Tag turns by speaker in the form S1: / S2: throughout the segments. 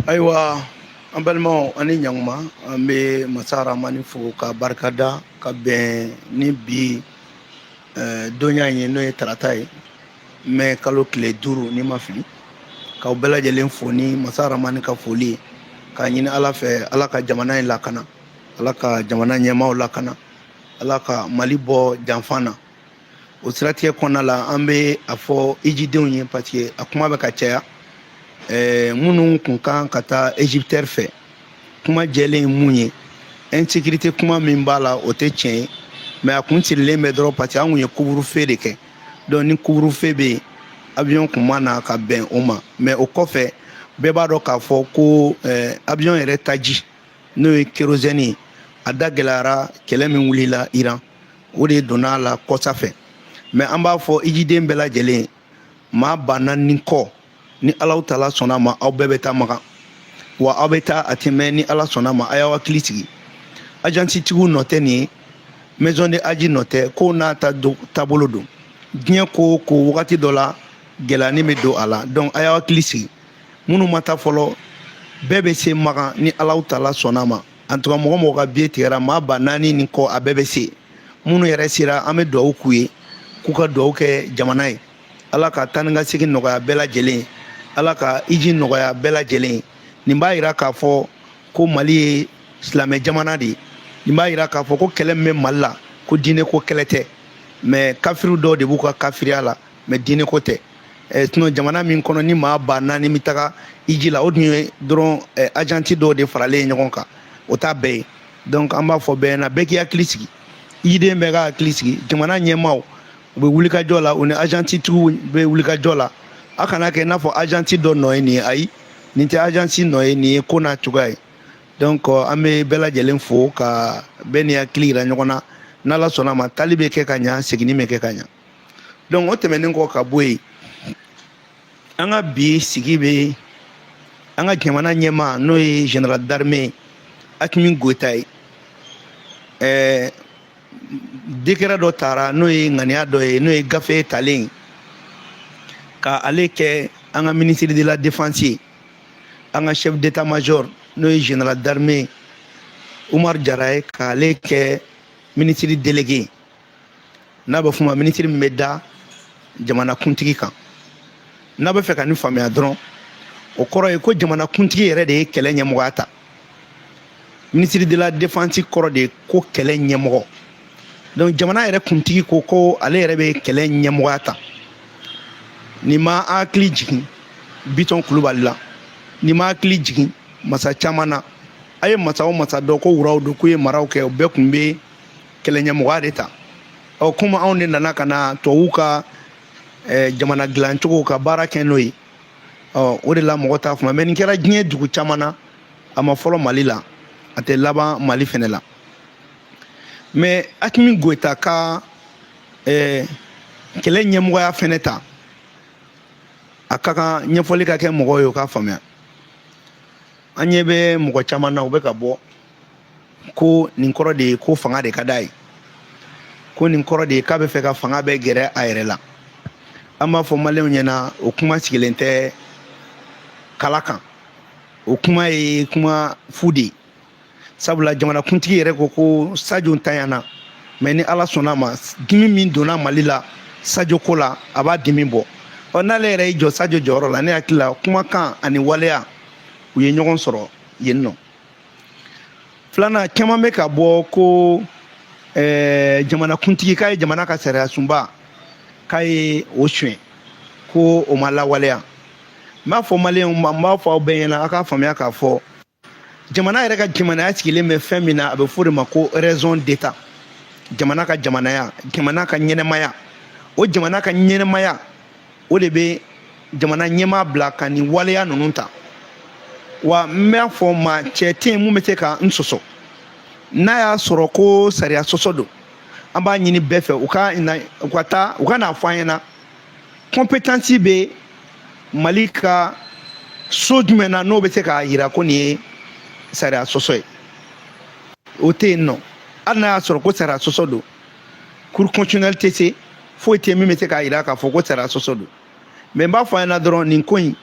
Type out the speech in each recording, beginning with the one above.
S1: Ayiwa an balimaw ani ɲankuma an bɛ masa Rahamani fo ka barikada ka bɛn ni bi donya in ye n'o ye tarata ye mai kalo tile 5 ni ma fili k'aw bɛɛ lajɛlen fo ni masa Rahamani ka foli ye k'a ɲini Ala fɛ Ala ka jamana in lakana Ala ka jamana ɲɛmaaw lakana Ala ka Mali bɔ janfan na o siratigɛ kɔnɔna la an bɛ a fɔ Ejidenw ye parce que a kuma bɛ ka caya minnu kun kan ka taa Egyptaire fɛ kuma jɛlen ye mun ye insécurité kuma min b'a la o tɛ tiɲɛ ye mais a kun sirilen bɛ dɔrɔn parce que an kun ye couvre-feu de kɛ donc ni couvre-feu bɛ yen avion kun ma na ka bɛn o ma mais o kɔfɛ bɛɛ b'a dɔn k'a fɔ ko avion yɛrɛ taji n'o ye kérosène ye a da gɛlɛyara kɛlɛ min wulila Iran o de donna a la kɔsa fɛ mais an b'a fɔ Ejiden bɛɛ lajɛlen maa ba naani kɔ ni Alahu Taala sɔnna ma aw bɛɛ bɛ taa Makan wa aw bɛ taa a tɛmɛ ni Ala sɔnna ma a y'aw hakili sigi agence tigiw nɔ tɛ nin ye maison de aji nɔ tɛ ko n'a ta taabolo don diɲɛ ko ko wagati dɔ la gɛlɛyani bɛ don a la donc a y'aw hakili sigi minnu ma taa fɔlɔ bɛɛ bɛ se Makan ni Alahu Taala sɔnna ma en tout cas mɔgɔ mɔgɔ ka billet tigɛra maa ba naani ni kɔ a bɛɛ bɛ se minnu yɛrɛ sera an bɛ dugawu k'u ye k'u ka dugawu kɛ jamana ye Ala ka taa ni ka segin nɔgɔya bɛɛ lajɛlen Ala ka iji nɔgɔya bɛɛ lajɛlen nin b'a jira k'a fɔ ko Mali ye silamɛ jamana de ye nin b'a jira k'a fɔ ko kɛlɛ min bɛ Mali la ko diinɛ ko kɛlɛ tɛ mais kafiri dɔw de b'u ka kafiriya la mais diinɛ ko tɛ sinon jamana min kɔnɔ ni maa ba naani bɛ taga iji la o dun ye dɔrɔn agenti dɔw de faralen ɲɔgɔn kan o t'a bɛɛ ye donc an b'a fɔ bɛɛ ɲɛna bɛɛ k'i hakili sigi Ejiden bɛɛ ka hakili sigi jamana ɲɛmaaw u bɛ wulikajɔ la u ni agenti tigiw bɛ wulikajɔ la a kana kɛ n'a fɔ agence dɔ nɔ ye nin ye ayi nin tɛ agence nɔ ye nin ye ko n'a cogoya ye donc an bɛ bɛɛ lajɛlen fo ka bɛɛ ni hakili yira ɲɔgɔn na n'Ala sɔnna ma tali bɛ kɛ ka ɲa seginni bɛ kɛ ka ɲa donc o tɛmɛnen kɔ ka bɔ yen an ka bi sigi bɛ an ka jamana ɲɛmaa n'o ye général d'armée Asimi Goyita ye décret dɔ taara n'o ye ŋaniya dɔ ye n'o ye gafe talen ka ale kɛ an ka ministre de la défense ye an ka chef d'état-major n'o ye général d'armée Umar Jara ye k'ale kɛ ministre délégué n'a bɛ f'o ma ministre min bɛ da jamanakuntigi kan n'a bɛ fɛ ka nin faamuya dɔrɔn o kɔrɔ ye ko jamanakuntigi yɛrɛ de ye kɛlɛ ɲɛmɔgɔya ta ministre de la défense kɔrɔ de ye ko kɛlɛ ɲɛmɔgɔ donc jamana yɛrɛ kuntigi ko ale yɛrɛ bɛ kɛlɛ ɲɛmɔgɔya ta ni ma hakili jigin Bitɔn Kulubali la ni ma hakili jigin masa caman na a ye masa o masa dɔ ko wuraw don k'u ye maraw kɛ o bɛɛ tun bɛ kɛlɛ ɲɛmɔgɔya de ta komi anw de nana ka na tubabuw ka jamana dilancogo ka baara kɛ n'o ye o de la mɔgɔ t'a faamu mais nin kɛra diɲɛ dugu caman na a ma fɔlɔ Mali la a tɛ laban Mali fɛnɛ la mais Asimi Goyita ka kɛlɛ ɲɛmɔgɔya fɛnɛ ta a ka kan ɲɛfɔli ka kɛ mɔgɔw ye o k'a faamuya an ɲɛ bɛ mɔgɔ caman na u bɛ ka bɔ ko nin kɔrɔ de ye ko fanga de ka d'a ye ko nin kɔrɔ de ye k'a bɛ fɛ ka fanga bɛɛ gɛrɛ a yɛrɛ la an b'a fɔ maliyɛnw ɲɛna o kuma sigilen tɛ kala kan o kuma ye kuma fu de ye sabula jamanakuntigi yɛrɛ ko Sadio ntanyana mais ni Ala sɔnna ma dimi min donna Mali la Sadio ko la a b'a dimi bɔ n'ale yɛrɛ y'i jɔ Sadio jɔyɔrɔ la ne hakili la kumakan ani waleya u ye ɲɔgɔn sɔrɔ yen nɔ filanan caman bɛ ka bɔ ko jamanakuntigi k'a ye jamana ka sariya sunba k'a ye o suɲɛ ko o ma lawaleya n b'a fɔ maliyɛnw ma n b'a fɔ aw bɛɛ ɲɛna a k'a faamuya k'a fɔ jamana yɛrɛ ka jamanaya sigilen bɛ fɛn min na a bɛ fɔ o de ma ko raison d'état jamana ka jamanaya jamana ka ɲɛnɛmaya o jamana ka ɲɛnɛmaya o de bɛ jamana ɲɛmaa bila ka nin waleya ninnu ta wa n b'a fɔ maa cɛ tɛ yen mun bɛ se ka n sɔsɔ n'a y'a sɔrɔ ko sariya sɔsɔ don an b'a ɲini bɛɛ fɛ u ka n'a fɔ an ɲɛna compétence bɛ Mali ka so jumɛn na n'o bɛ se k'a jira ko nin ye sariya sɔsɔ ye o tɛ yen nɔ hali n'a y'a sɔrɔ ko sariya sɔsɔ don cour constitutionnelle tɛ se foyi tɛ min bɛ se k'a jira k'a fɔ ko sariya sɔsɔ don mais n b'a fɔ an ɲɛna dɔrɔn nin ko in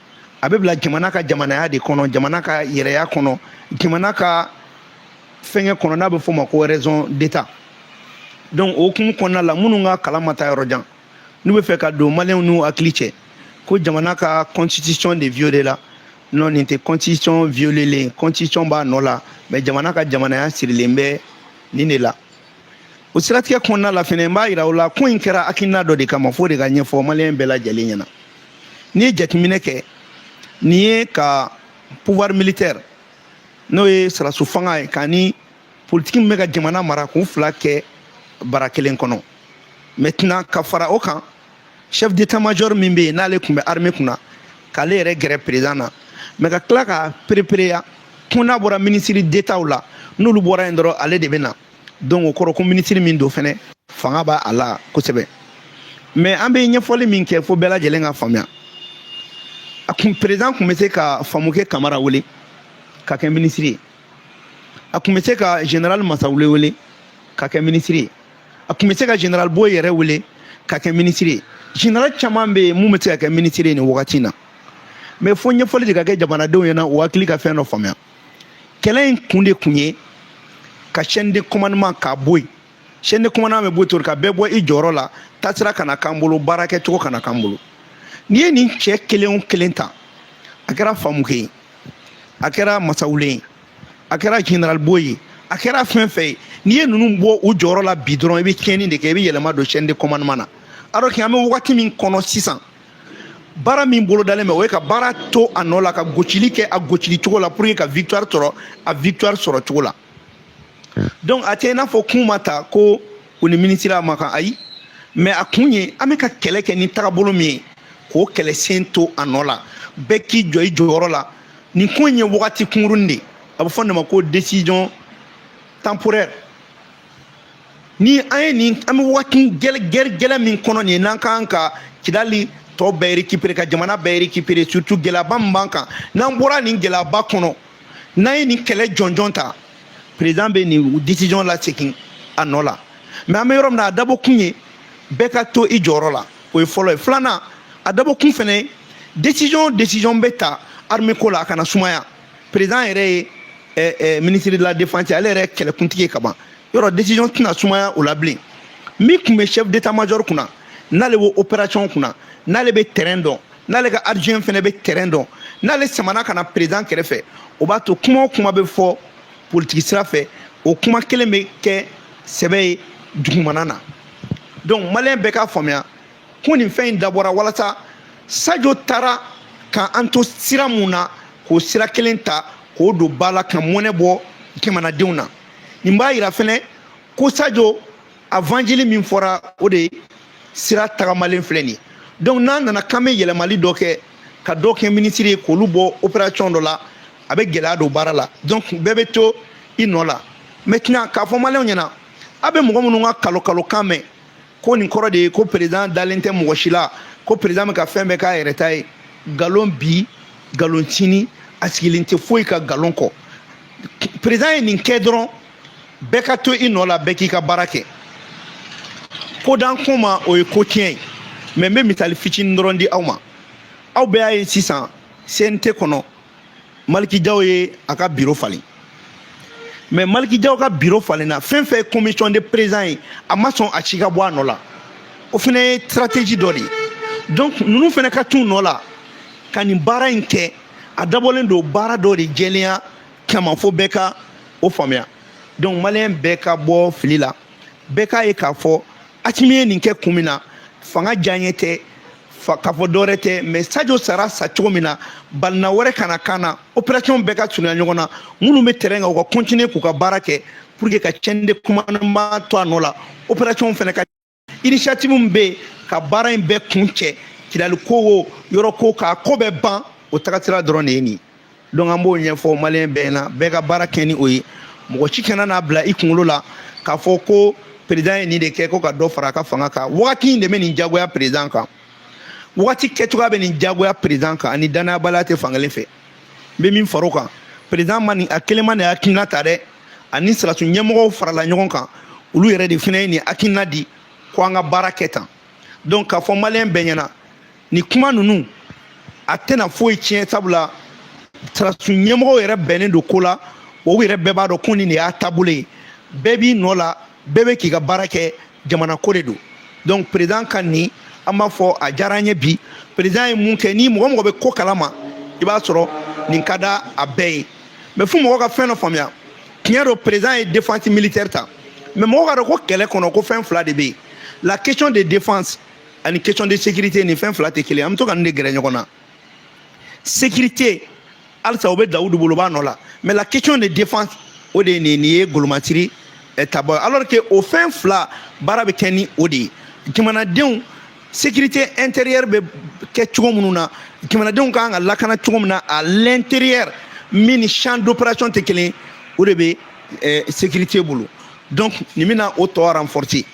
S1: a bɛ bila jamana ka jamanaya de kɔnɔ jamana ka yɛrɛya kɔnɔ jamana ka fɛngɛ kɔnɔ n'a bɛ fɔ o ma ko raison d'état donc o hukumu kɔnɔna la minnu ka kalan ma taa yɔrɔ jan n'u bɛ fɛ ka don maliyɛnw n'u hakili cɛ ko jamana ka constitution de violer la non nin tɛ constitution violelen constitution b'a nɔ la mais jamana ka jamanaya sirilen bɛ nin de la o siratigɛ kɔnɔna la fɛnɛ n b'a yira o la ko in kɛra hakilina dɔ de kama fo de ka ɲɛfɔ maliyɛn bɛɛ lajɛlen ɲɛna n'i ye jateminɛ kɛ nin ye ka pouvoir militaire n'o ye sarasu fanga ye k'a ni politiki min bɛ ka jamana mara k'u fila kɛ bara kelen kɔnɔ maintenant ka fara o kan chef d'état-major min bɛ yen n'ale tun bɛ armée kunna k'ale yɛrɛ gɛrɛ président na mais ka tila ka perepereya ko n'a bɔra ministre d'état la n'olu bɔra yen dɔrɔn ale de bɛ na donc o kɔrɔ ko ministre min don fɛnɛ fanga b'a la kosɛbɛ mais an bɛ ɲɛfɔli min kɛ fo bɛɛ lajɛlen ka faamuya a kun président kun bɛ se ka Famukɛ Kamara wele ka kɛ ministre ye a kun bɛ se ka général Masawule wele ka kɛ ministre ye a kun bɛ se ka général Boyi yɛrɛ wele ka kɛ ministre ye général caman bɛ yen mun bɛ se ka kɛ ministre ye nin wagati in na mais fo ɲɛfɔli de ka kɛ jamanadenw ɲɛna o hakili ka fɛn dɔ faamuya kɛlɛ in kun de kun ye ka chaîne de commandement k'a bɔ yen chaîne de commandement bɛ bɔ yen ka bɛɛ bɔ i jɔyɔrɔ la taasira kana k'an bolo baara kɛcogo kana k'an bolo n'i ye nin cɛ kelen o kelen ta a kɛra Famukɛ ye a kɛra Masawule ye a kɛra général Boyi ye a kɛra fɛn fɛn ye n'i ye ninnu bɔ u jɔyɔrɔ la bi dɔrɔn i bɛ tiɲɛni de kɛ i bɛ yɛlɛma don chaîne de commandement na alors que an bɛ wagati min kɔnɔ sisan baara min bolodalen bɛ o ye ka baara to a nɔ la ka gosili kɛ a gosili cogo la pour que ka victoire sɔrɔ a victoire sɔrɔ cogo la donc a tɛ i n'a fɔ kun ma ta ko u ni ministre ma kan ayi mais a kun ye an bɛ ka kɛlɛ kɛ ni tagabolo min ye k'o kɛlɛ sen to a nɔ la bɛɛ k'i jɔ i jɔyɔrɔ la nin ko in ye wagati kunkurunin de a bɛ fɔ nin ma ko décision temporaire ni an ye nin an bɛ wagati gɛlɛn min kɔnɔ nin ye n'an kan ka Kidali tɔ bɛɛ récupérer ka jamana bɛɛ récupérer surtout gɛlɛyaba min b'an kan n'an bɔra nin gɛlɛyaba kɔnɔ n'an ye nin kɛlɛ jɔnjɔn ta président bɛ nin décision lasegin a nɔ la mais an bɛ yɔrɔ min na a dabɔ kun ye bɛɛ ka to i jɔyɔrɔ la o ye fɔlɔ ye filanan a dabɔ kun fɛnɛ décision bɛ ta armée ko la a kana sumaya président yɛrɛ ye ministre de la défense ale yɛrɛ kɛlɛkuntigi ye ka ban yɔrɔ décision tɛna sumaya o la bilen min tun bɛ chef d'état-major kunna n'ale bɛ opération kunna n'ale bɛ terrain dɔn n'ale ka adjoint fɛnɛ bɛ terrain dɔn n'ale samana ka na président kɛrɛfɛ o b'a to kuma o kuma bɛ fɔ politique sira fɛ o kuma kelen bɛ kɛ sɛbɛ ye dugumana na donc maliyɛn bɛɛ k'a faamuya ko nin fɛn in dabɔra walasa Sadio taara k'an to sira mun na k'o sira kelen ta k'o don ba la ka mɔnɛ bɔ jamanadenw na nin b'a yira fɛnɛ ko Sadio évangile min fɔra o de ye sira tagamalen filɛ nin ye donc n'an nana k'an bɛ yɛlɛmali dɔ kɛ ka dɔ kɛ ministre ye k'olu bɔ opération dɔ la a bɛ gɛlɛya don baara la donc bɛɛ bɛ to i nɔ la maintenant k'a fɔ maliyɛnw ɲɛna a bɛ mɔgɔ minnu ka kalo-kalokan mɛn ko nin kɔrɔ de ye ko président dalen tɛ mɔgɔ si la ko président bɛ ka fɛn bɛɛ k'a yɛrɛ ta ye nkalon bi nkalon sini a sigilen tɛ foyi ka nkalon kɔ président ye nin kɛ dɔrɔn bɛɛ ka to i nɔ la bɛɛ k'i ka baara kɛ ko d'an ko ma o ye ko tiɲɛ ye mais n bɛ misali fitinin dɔrɔn di aw ma aw bɛɛ y'a ye sisan CNT kɔnɔ Maliki Jaw ye a ka bureau falen mais Maliki Jaw ka bureau falenna fɛn fɛn ye commission de président ye a ma sɔn a ci ka bɔ a nɔ la o fɛnɛ ye stratégie dɔ de ye donc ninnu fɛnɛ ka t'u nɔ la ka nin baara in kɛ a dabɔlen don baara dɔ de jɛlenya kama fo bɛɛ ka o faamuya donc maliyɛn bɛɛ ka bɔ fili la bɛɛ k'a ye k'a fɔ Asimi ye nin kɛ kun min na fanga diyaɲɛ tɛ k'a fɔ dɔwɛrɛ tɛ mais Sadio sara sa cogo min na balina wɛrɛ kana kan na opération bɛɛ ka surunya ɲɔgɔn na minnu bɛ terrain kan u ka continuer k'u ka baara kɛ pour que ka chaîne de commandement to a nɔ la opération fɛnɛ ka initiative min bɛ yen ka baara in bɛɛ kun cɛ Kidali ko o yɔrɔ ko k'a ko bɛɛ ban o tagasira dɔrɔn de ye nin ye donc an b'o ɲɛfɔ maliyɛn bɛɛ ɲɛna bɛɛ ka baara kɛ ni o ye mɔgɔ si kana n'a bila i kunkolo la k'a fɔ ko président ye nin de kɛ ko ka dɔ fara a ka fanga kan wagati in de bɛ nin diyagoya président kan wagati kɛcogoya bɛ nin diyagoya président kan ani danayabaliya tɛ fankelen fɛ n bɛ min far'o kan président ma nin a kelen ma nin hakilina ta dɛ ani sirasiw ɲɛmɔgɔw farala ɲɔgɔn kan olu yɛrɛ de fana ye nin hakilina di ko an ka baara kɛ tan donc k'a fɔ maliyɛn bɛɛ ɲɛna nin kuma ninnu a tɛna foyi tiɲɛ sabula sɔrɔdasi ɲɛmɔgɔw yɛrɛ bɛnnen don ko la o yɛrɛ bɛɛ b'a dɔn ko nin de y'a taabolo ye bɛɛ b'i nɔ la bɛɛ bɛ k'i ka baara kɛ jamana ko de don donc président ka nin an b'a fɔ a diyara an ye bi président ye mun kɛ ni mɔgɔ mɔgɔ bɛ ko kalama i b'a sɔrɔ nin ka da a bɛɛ ye mais fo mɔgɔ ka fɛn dɔ faamuya tiɲɛ don président ye défense militaire ta mais mɔgɔ ka dɔn ko kɛlɛ kɔnɔ ko fɛn fila de bɛ yen la question de défense ani question de sécurité nin fɛn fila tɛ kelen an bɛ to ka nin de gɛrɛ ɲɔgɔn na sécurité halisa o bɛ Dawudu bolo o b'a nɔ la mais la question de défense o de ye nin ye golomatiri tabɔ alors que o fɛn fila baara bɛ kɛ ni o de ye jamanadenw sécurité intérieure bɛ kɛ cogo minnu na jamanadenw kan ka lakana cogo min na à l'intérieur min ni champ d'opération tɛ kelen o de bɛ sécurité bolo donc nin bɛna o tɔ renforcer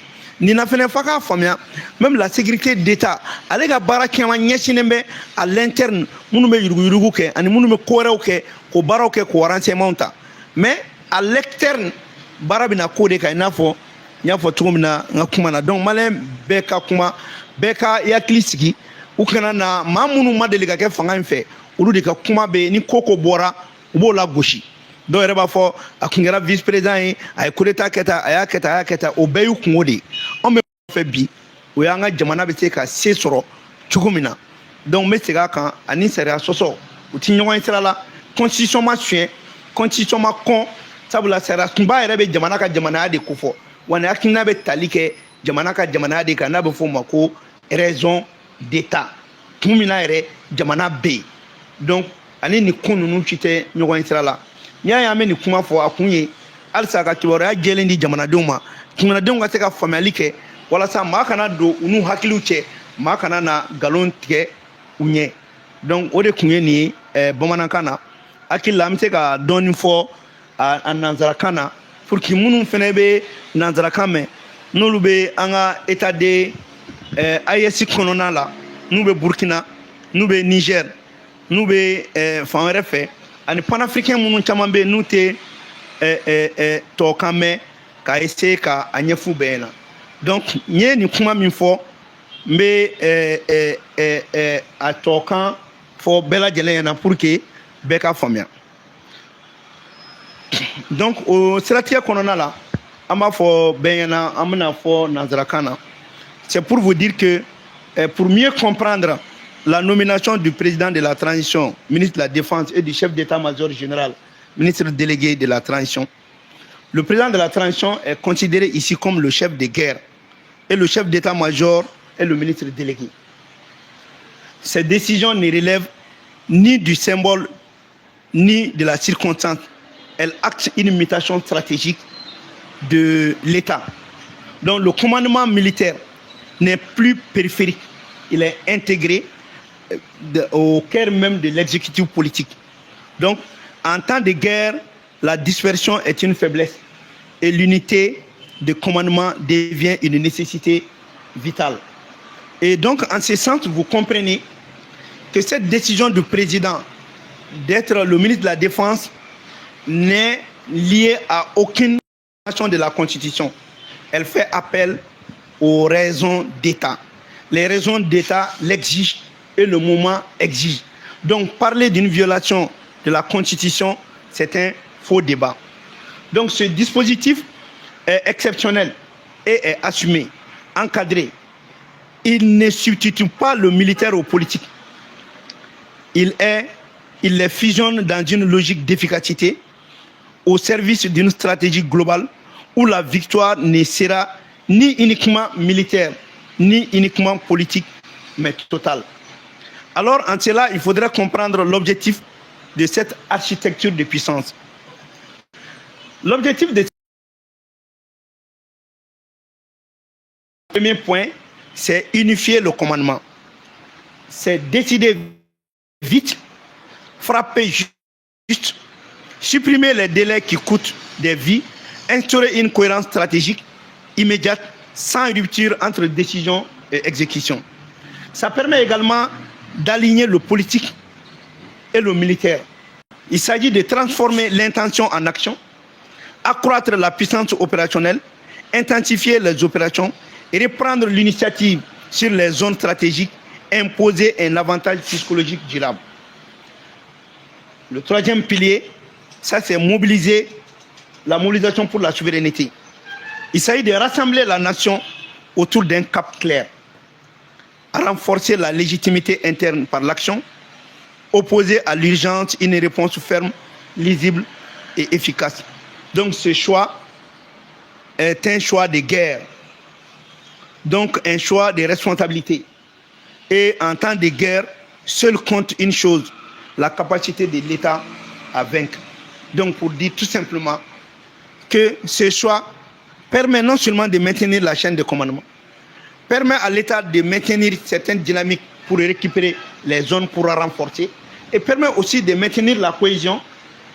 S1: nin na fɛnɛ f'a k'a faamuya même la sécurité d'État ale ka baara caman ɲɛsinnen bɛ à l'interne minnu bɛ yuruguyurugu kɛ ani minnu bɛ ko wɛrɛw kɛ k'o baaraw kɛ k'o renseignements ta mais à l'externe baara bɛna k'o de kan i n'a fɔ n y'a fɔ cogo min na n ka kuma na donc maliyɛn bɛɛ ka kuma bɛɛ ka hakili sigi u kana na maa minnu ma deli ka kɛ fanga in fɛ olu de ka kuma bɛ ni ko ko bɔra u b'o la gosi dɔw yɛrɛ b'a fɔ a tun kɛra vice président ye a ye coup d'état kɛ tan a y'a kɛ tan a y'a kɛ tan o bɛɛ y'u kungo de ye anw bɛ fɛ bi o y'an ka jamana bɛ se ka se sɔrɔ cogo min na donc n bɛ segin a kan ani sariya sɔsɔ u ti ɲɔgɔn ye sira la constitution ma suɲɛ constitution ma kɔn sabula sariya sunba yɛrɛ bɛ jamana ka jamanaya de ko fɔ wa ni hakilina bɛ tali kɛ jamana ka jamanaya de kan n'a bɛ fɔ o ma ko raison d'état kun min na yɛrɛ jamana bɛ yen donc ani nin ko ninnu ci tɛ ɲɔgɔn ye sira la n'i y'a ye an bɛ nin kuma fɔ a kun ye halisa ka kibaruya jɛlen di jamanadenw ma jamanadenw ka se ka faamuyali kɛ walasa maa kana don u n'u hakiliw cɛ maa kana na nkalon tigɛ u ɲɛ donc o de kun ye nin ye bamanankan na hakili la an bɛ se ka dɔɔnin fɔ a nanzarakan na pour que minnu fana bɛ nanzarakan mɛn n'olu bɛ an ka état de AES kɔnɔna la n'u bɛ Burkina n'u bɛ Niger n'u bɛ fan wɛrɛ fɛ ani panafricain minnu caman bɛ yen n'u tɛ tubabukan mɛn ka essayer ka a ɲɛfu bɛɛ ɲɛna donc n ye nin kuma min fɔ n bɛ a tubabukan fɔ bɛɛ lajɛlen ɲɛna pour que bɛɛ ka faamuya donc o siratigɛ kɔnɔna la an b'a fɔ bɛɛ ɲɛna an bɛna fɔ nanzarakan na c'est pour vous dire que pour mieux comprendre la nomination du président de la transition, ministre de la Défense et du chef d'état-major général, ministre délégué de la transition. Le président de la transition est considéré ici comme le chef de guerre et le chef d'état-major est le ministre délégué. Ces décisions ne relèvent ni du symbole ni de la circonstance. Elles actent une mutation stratégique de l'État. Donc le commandement militaire n'est plus périphérique, il est intégré au cœur même de l'exécutif politique. Donc, en temps de guerre, la dispersion est une faiblesse et l'unité de commandement devient une nécessité vitale. Et donc, en ce sens, vous comprenez que cette décision du président d'être le ministre de la Défense n'est liée à aucune mention de la Constitution. Elle fait appel aux raisons d'État. Les raisons d'État l'exigent et le moment exige. Donc parler d'une violation de la Constitution, c'est un faux débat. Donc ce dispositif est exceptionnel et est assumé, encadré. Il ne substitue pas le militaire au politique. Il les fusionne dans une logique d'efficacité au service d'une stratégie globale où la victoire ne sera ni uniquement militaire, ni uniquement politique, mais totale. Alors, en cela, il faudrait comprendre l'objectif de cette architecture de puissance. L'objectif de ce premier point, c'est unifier le commandement. C'est décider vite, frapper juste, supprimer les délais qui coûtent des vies, instaurer une cohérence stratégique immédiate, sans rupture entre décision et exécution. Ça permet également d'aligner le politique et le militaire. Il s'agit de transformer l'intention en action, accroître la puissance opérationnelle, intensifier les opérations et reprendre l'initiative sur les zones stratégiques imposer un avantage psychologique durable. Le troisième pilier, ça c'est la mobilisation pour la souveraineté. Il s'agit de rassembler la nation autour d'un cap clair, renforcer la légitimité interne par l'action, opposer à l'urgence une réponse ferme, lisible et efficace. Donc ce choix est un choix de guerre, donc un choix de responsabilité. Et en temps de guerre, seul compte une chose, la capacité de l'État à vaincre. Donc pour dire tout simplement que ce choix permet non seulement de maintenir la chaîne de commandement, permet à l'État de maintenir certaines dynamiques pour récupérer les zones pour renforcer, et permet aussi de maintenir la cohésion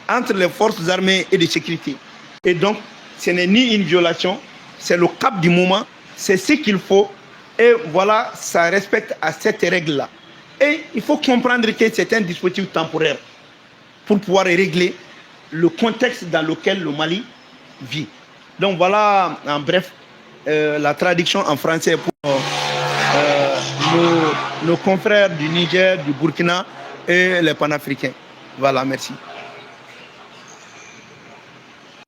S1: entre les forces armées et de sécurité. Et donc, ce n'est ni une violation, c'est le cap du moment, c'est ce qu'il faut, et voilà, ça respecte à cette règle-là. Et il faut comprendre que c'est un dispositif temporaire pour pouvoir régler le contexte dans lequel le Mali vit. Donc voilà, en bref, la traduction en français pour nos confrères du Niger, du Burkina et les panafricains. Voilà, merci.